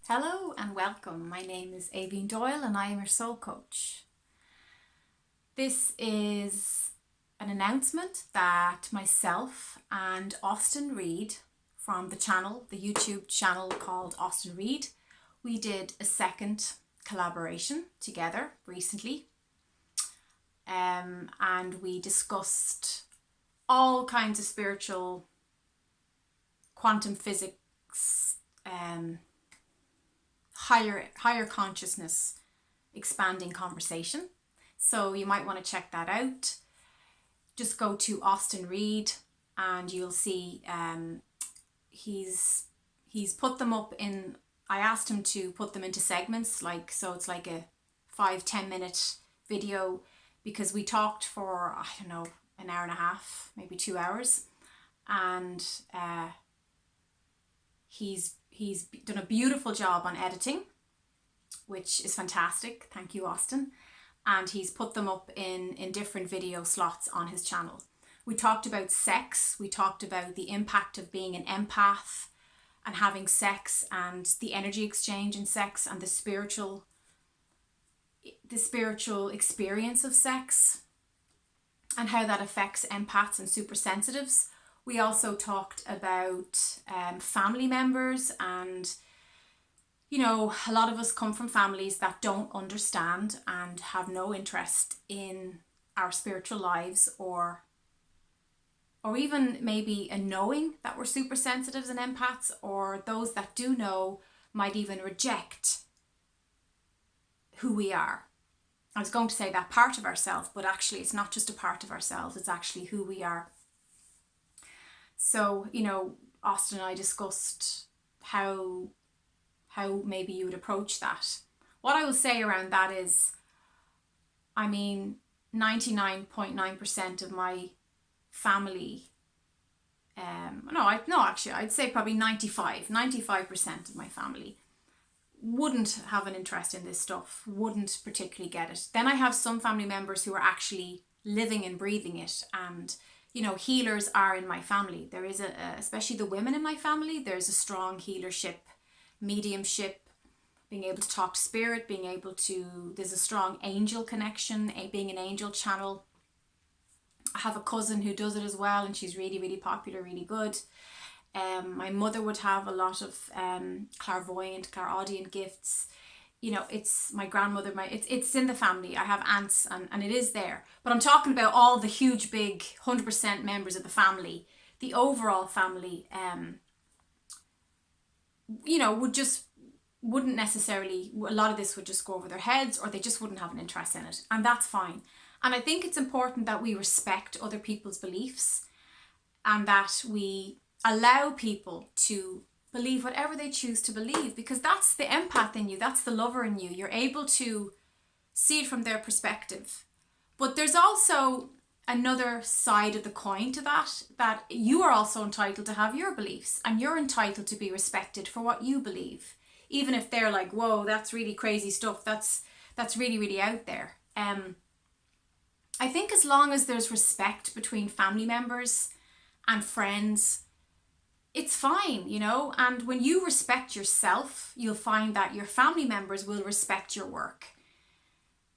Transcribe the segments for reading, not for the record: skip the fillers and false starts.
Hello and welcome. My name is Aveen Doyle and I am your soul coach. This is an announcement that myself and Austin Reed from the YouTube channel called Austin Reed, we did a second collaboration together recently. And we discussed all kinds of spiritual, quantum physics, higher consciousness expanding conversation. So you might want to check that out. Just go to Austin Reed and you'll see he's put them up in, I asked him to put them into segments, so it's like a 5-10 minute video, because we talked for, I don't know, an hour and a half, maybe 2 hours, and he's done a beautiful job on editing, which is fantastic. Thank you, Austin. And he's put them up in different video slots on his channel. We talked about sex. We talked about the impact of being an empath and having sex, and the energy exchange in sex, and the spiritual experience of sex, and how that affects empaths and supersensitives. We also talked about family members, and a lot of us come from families that don't understand and have no interest in our spiritual lives, or even maybe a knowing that we're super sensitives and empaths, or those that do know might even reject who we are. I was going to say that part of ourselves, but actually it's not just a part of ourselves, it's actually who we are. So, Austin and I discussed how maybe you would approach that. What I will say around that is, 99.9% of my family, I'd say probably 95% of my family wouldn't have an interest in this stuff, wouldn't particularly get it. Then I have some family members who are actually living and breathing it, and healers are in my family. There is especially the women in my family, there's a strong healership, mediumship, being able to talk to spirit, there's a strong angel connection, being an angel channel. I have a cousin who does it as well, and she's really, really popular, really good. My mother would have a lot of clairaudient gifts. It's my grandmother, it's in the family. I have aunts, and it is there. But I'm talking about all the huge, big, 100% members of the family. The overall family, wouldn't necessarily, a lot of this would just go over their heads, or they just wouldn't have an interest in it. And that's fine. And I think it's important that we respect other people's beliefs, and that we allow people to believe whatever they choose to believe, because that's the empath in you, that's the lover in you. You're able to see it from their perspective. But there's also another side of the coin to that you are also entitled to have your beliefs, and you're entitled to be respected for what you believe, even if they're like, whoa, that's really crazy stuff, that's really, really out there. I think as long as there's respect between family members and friends, it's fine, and when you respect yourself, you'll find that your family members will respect your work.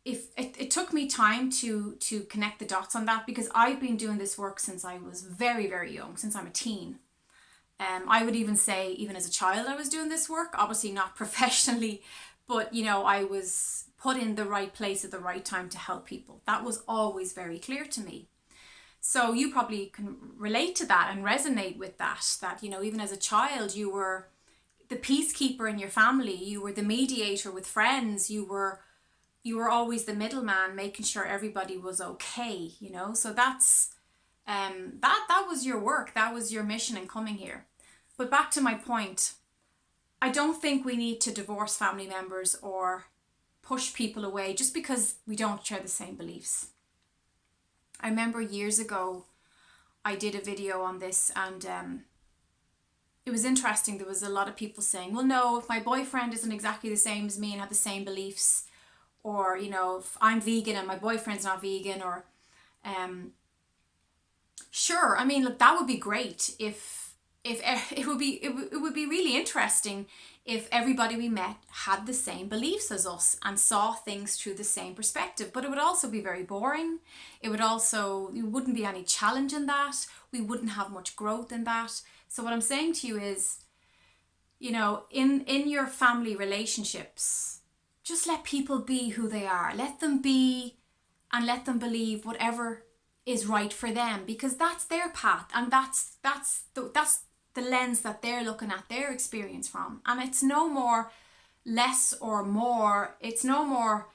If it took me time to connect the dots on that, because I've been doing this work since I was very, very young, since I'm a teen. I would even say, even as a child, I was doing this work, obviously not professionally, but I was put in the right place at the right time to help people. That was always very clear to me. So you probably can relate to that and resonate with that, even as a child, you were the peacekeeper in your family, you were the mediator with friends, you were always the middleman, making sure everybody was okay, so that's that was your work, that was your mission in coming here. But back to my point, I don't think we need to divorce family members or push people away just because we don't share the same beliefs. I remember years ago, I did a video on this, and it was interesting. There was a lot of people saying, well, no, if my boyfriend isn't exactly the same as me and have the same beliefs, or, if I'm vegan and my boyfriend's not vegan, or, sure, look, that would be great if it would be really interesting if everybody we met had the same beliefs as us and saw things through the same perspective. But it would also be very boring. There wouldn't be any challenge in that. We wouldn't have much growth in that. So what I'm saying to you is, in your family relationships, just let people be who they are. Let them be and let them believe whatever is right for them, because that's their path, and that's the lens that they're looking at their experience from. And it's no more less or more, it's no more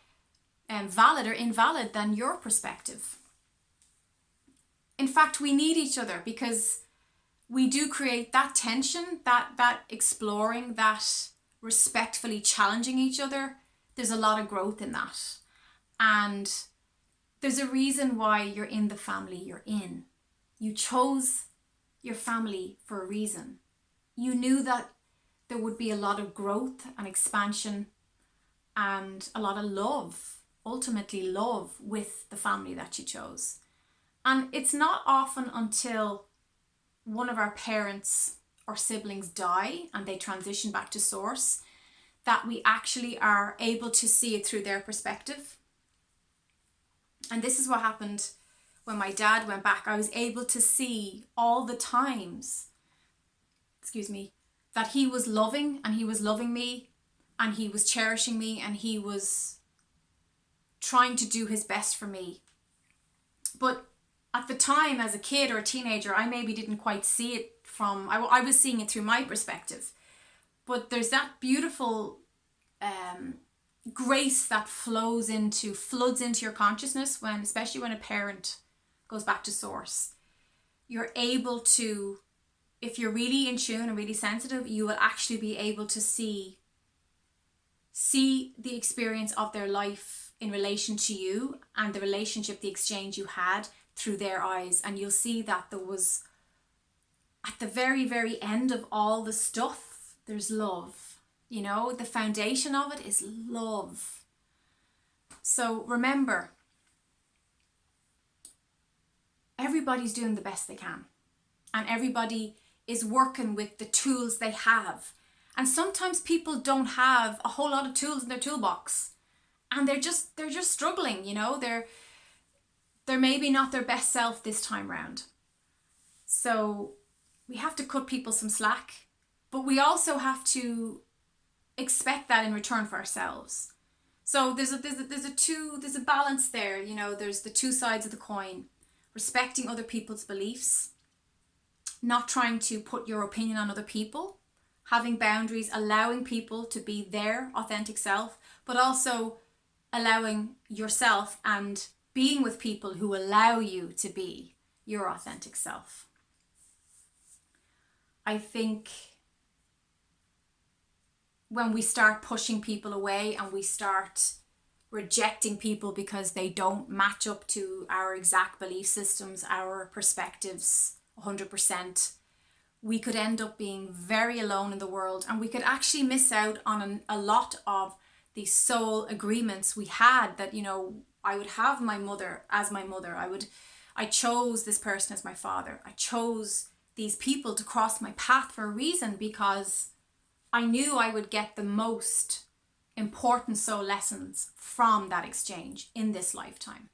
valid or invalid than your perspective. In fact, we need each other, because we do create that tension, that exploring, that respectfully challenging each other. There's a lot of growth in that. And there's a reason why you're in the family you're in. You chose your family for a reason. You knew that there would be a lot of growth and expansion and a lot of love, ultimately love, with the family that you chose. And it's not often until one of our parents or siblings die and they transition back to source that we actually are able to see it through their perspective. And this is what happened when my dad went back. I was able to see all the times, that he was loving, and he was loving me, and he was cherishing me, and he was trying to do his best for me. But at the time, as a kid or a teenager, I maybe didn't quite see it I was seeing it through my perspective. But there's that beautiful grace that floods into your consciousness especially when a parent goes back to source. You're able to, if you're really in tune and really sensitive, you will actually be able to see the experience of their life in relation to you, and the relationship, the exchange you had, through their eyes. And you'll see that there was, at the very, very end of all the stuff, there's love. The foundation of it is love. So remember, everybody's doing the best they can, and everybody is working with the tools they have. And sometimes people don't have a whole lot of tools in their toolbox, and they're just struggling. They're maybe not their best self this time round. So we have to cut people some slack, but we also have to expect that in return for ourselves. So there's a balance there. There's the two sides of the coin. Respecting other people's beliefs, not trying to put your opinion on other people, having boundaries, allowing people to be their authentic self, but also allowing yourself and being with people who allow you to be your authentic self. I think when we start pushing people away and we start rejecting people because they don't match up to our exact belief systems, our perspectives 100%, we could end up being very alone in the world, and we could actually miss out on a lot of the soul agreements we had, that I would have my mother as my mother, I chose this person as my father, I chose these people to cross my path for a reason, because I knew I would get the most important soul lessons from that exchange in this lifetime.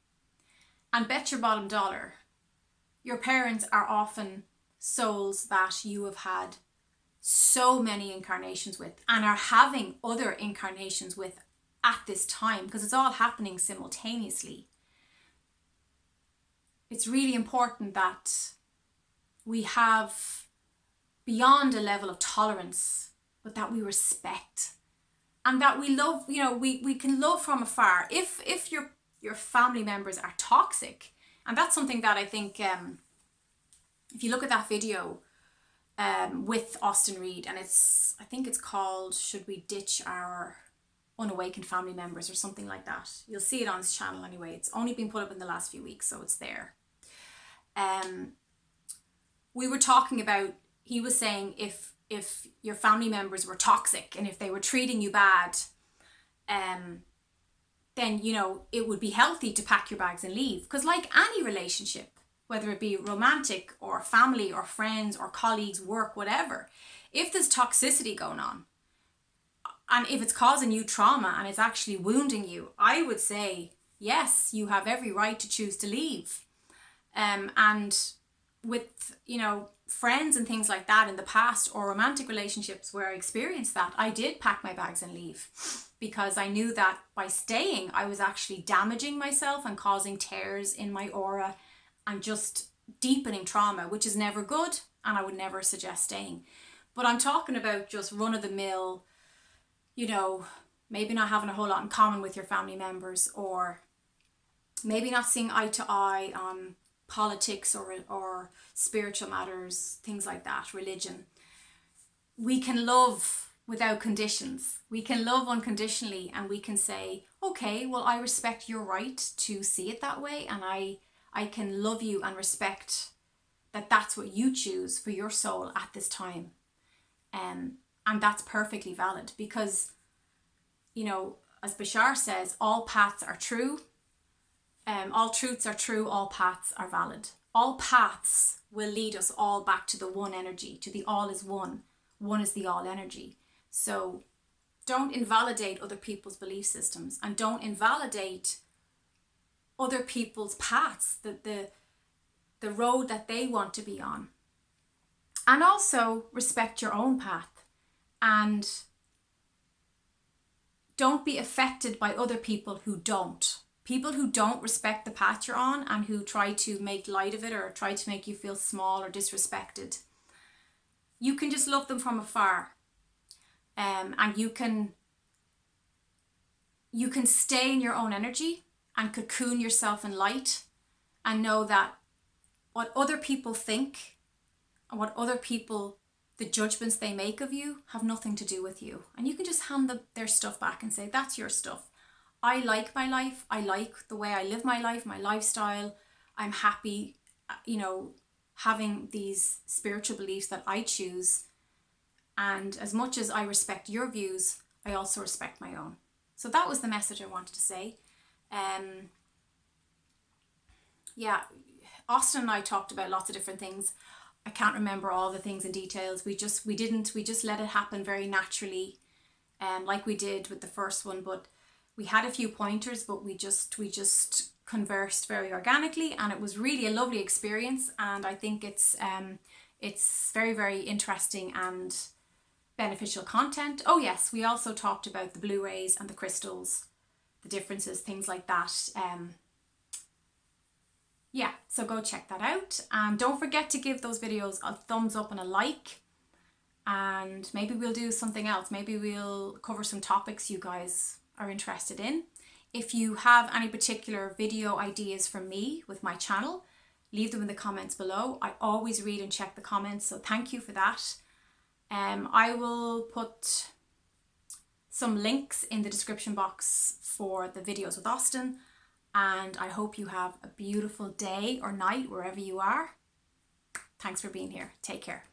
And bet your bottom dollar, your parents are often souls that you have had so many incarnations with, and are having other incarnations with at this time, because it's all happening simultaneously. It's really important that we have, beyond a level of tolerance, but that we respect, and that we love. We can love from afar. If your family members are toxic, and that's something that I think, if you look at that video with Austin Reed, and I think it's called "Should We Ditch Our Unawakened Family Members" or something like that. You'll see it on his channel anyway. It's only been put up in the last few weeks, so it's there. We were talking about, he was saying, if your family members were toxic and if they were treating you bad, then it would be healthy to pack your bags and leave. Because like any relationship, whether it be romantic or family or friends or colleagues, work, whatever, if there's toxicity going on, And if it's causing you trauma and it's actually wounding you, I would say, yes, you have every right to choose to leave. And with, friends and things like that in the past, or romantic relationships where I experienced that, I did pack my bags and leave, because I knew that by staying, I was actually damaging myself and causing tears in my aura and just deepening trauma, which is never good, and I would never suggest staying. But I'm talking about just run of the mill, maybe not having a whole lot in common with your family members, or maybe not seeing eye to eye on politics or spiritual matters, things like that, religion. We can love without conditions. We can love unconditionally, and we can say, okay, well, I respect your right to see it that way, and I can love you and respect that that's what you choose for your soul at this time. And that's perfectly valid, because, as Bashar says, all paths are true. All truths are true, all paths are valid. All paths will lead us all back to the one energy, to the all is one. One is the all energy. So don't invalidate other people's belief systems, and don't invalidate other people's paths, the road that they want to be on. And also respect your own path, and don't be affected by other people who don't. People who don't respect the path you're on and who try to make light of it or try to make you feel small or disrespected. You can just love them from afar. And you can stay in your own energy and cocoon yourself in light, and know that what other people think and what other people, the judgments they make of you, have nothing to do with you. And you can just hand their stuff back and say, that's your stuff. I like my life. I like the way I live my life, my lifestyle. I'm happy, having these spiritual beliefs that I choose. And as much as I respect your views, I also respect my own. So that was the message I wanted to say. Austin and I talked about lots of different things. I can't remember all the things in details. We just let it happen very naturally, like we did with the first one. But we had a few pointers, but we just conversed very organically, and it was really a lovely experience. And I think it's very, very interesting and beneficial content. Oh yes, we also talked about the blue rays and the crystals, the differences, things like that. So go check that out, and don't forget to give those videos a thumbs up and a like, and maybe we'll do something else. Maybe we'll cover some topics you guys are interested in. If you have any particular video ideas from me with my channel, leave them in the comments below. I always read and check the comments, so thank you for that. I will put some links in the description box for the videos with Austin, and I hope you have a beautiful day or night wherever you are. Thanks for being here. Take care.